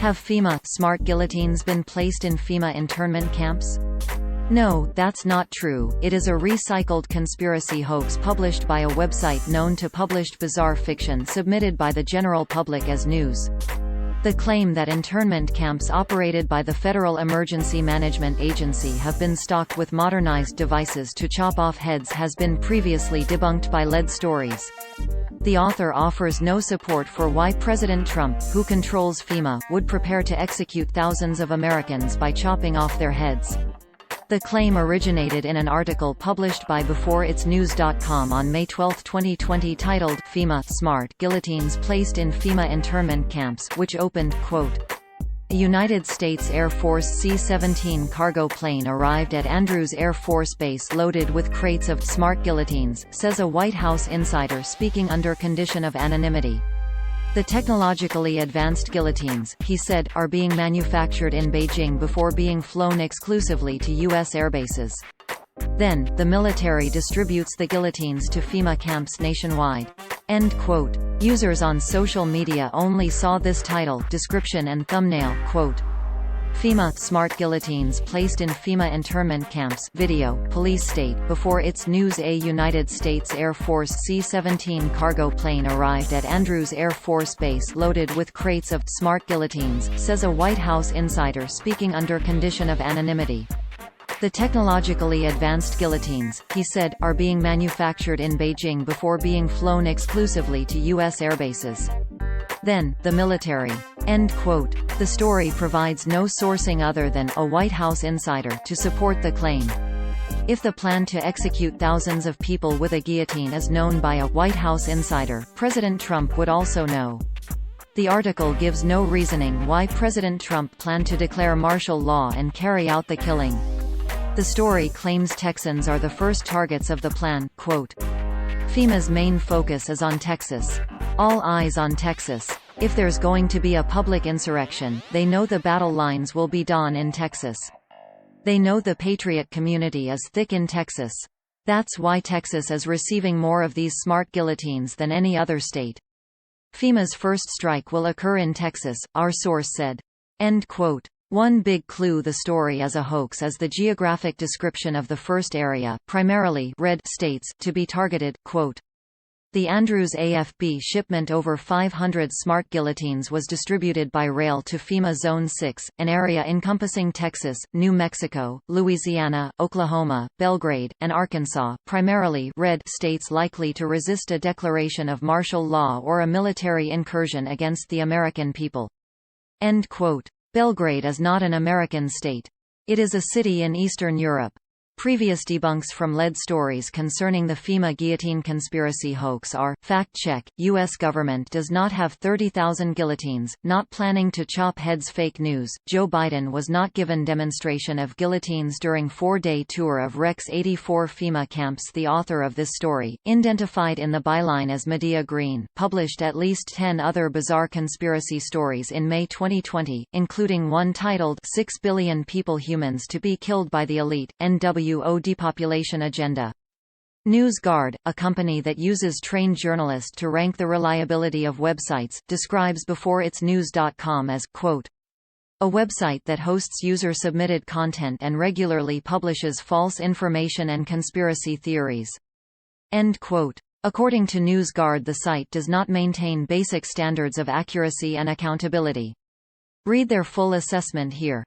Have FEMA smart guillotines been placed in FEMA internment camps? No, that's not true. It is a recycled conspiracy hoax published by a website known to publish bizarre fiction submitted by the general public as news. The claim that internment camps operated by the Federal Emergency Management Agency have been stocked with modernized devices to chop off heads has been previously debunked by lead stories. The author offers no support for why President Trump, who controls FEMA, would prepare to execute thousands of Americans by chopping off their heads. The claim originated in an article published by BeforeIt'sNews.com on May 12, 2020 titled, FEMA Smart Guillotines Placed in FEMA Internment Camps, which opened, quote, "A United States Air Force C-17 cargo plane arrived at Andrews Air Force Base loaded with crates of smart guillotines," says a White House insider speaking under condition of anonymity. The technologically advanced guillotines, he said, are being manufactured in Beijing before being flown exclusively to U.S. airbases. Then, the military distributes the guillotines to FEMA camps nationwide. End quote. Users on social media only saw this title, description and thumbnail, quote, FEMA smart guillotines placed in FEMA internment camps. Video, police state, before its news a United States Air Force C-17 cargo plane arrived at Andrews Air Force Base loaded with crates of smart guillotines, says a White House insider speaking under condition of anonymity. The technologically advanced guillotines, he said, are being manufactured in Beijing before being flown exclusively to U.S. airbases. Then, the military. End quote. The story provides no sourcing other than a White House insider to support the claim. If the plan to execute thousands of people with a guillotine is known by a White House insider, President Trump would also know. The article gives no reasoning why President Trump planned to declare martial law and carry out the killing. The story claims Texans are the first targets of the plan, quote, FEMA's main focus is on Texas. All eyes on Texas. If there's going to be a public insurrection, they know the battle lines will be drawn in Texas. They know the patriot community is thick in Texas. That's why Texas is receiving more of these smart guillotines than any other state. FEMA's first strike will occur in Texas, our source said. End quote. One big clue the story is a hoax is the geographic description of the first area, primarily red states, to be targeted, quote. The Andrews AFB shipment over 500 smart guillotines was distributed by rail to FEMA Zone 6, an area encompassing Texas, New Mexico, Louisiana, Oklahoma, Belgrade, and Arkansas, primarily red states likely to resist a declaration of martial law or a military incursion against the American people. End quote. Belgrade is not an American state. It is a city in Eastern Europe. Previous debunks from lead stories concerning the FEMA guillotine conspiracy hoax are, fact check, U.S. government does not have 30,000 guillotines, not planning to chop heads. Fake news, Joe Biden was not given demonstration of guillotines during 4-day tour of Rex 84 FEMA camps. The author of this story, identified in the byline as Medea Green, published at least 10 other bizarre conspiracy stories in May 2020, including one titled 6 Billion People Humans to be Killed by the Elite, NWO Depopulation Agenda. NewsGuard, a company that uses trained journalists to rank the reliability of websites, describes BeforeIt'sNews.com as, quote, a website that hosts user-submitted content and regularly publishes false information and conspiracy theories. End quote. According to NewsGuard, the site does not maintain basic standards of accuracy and accountability. Read their full assessment here.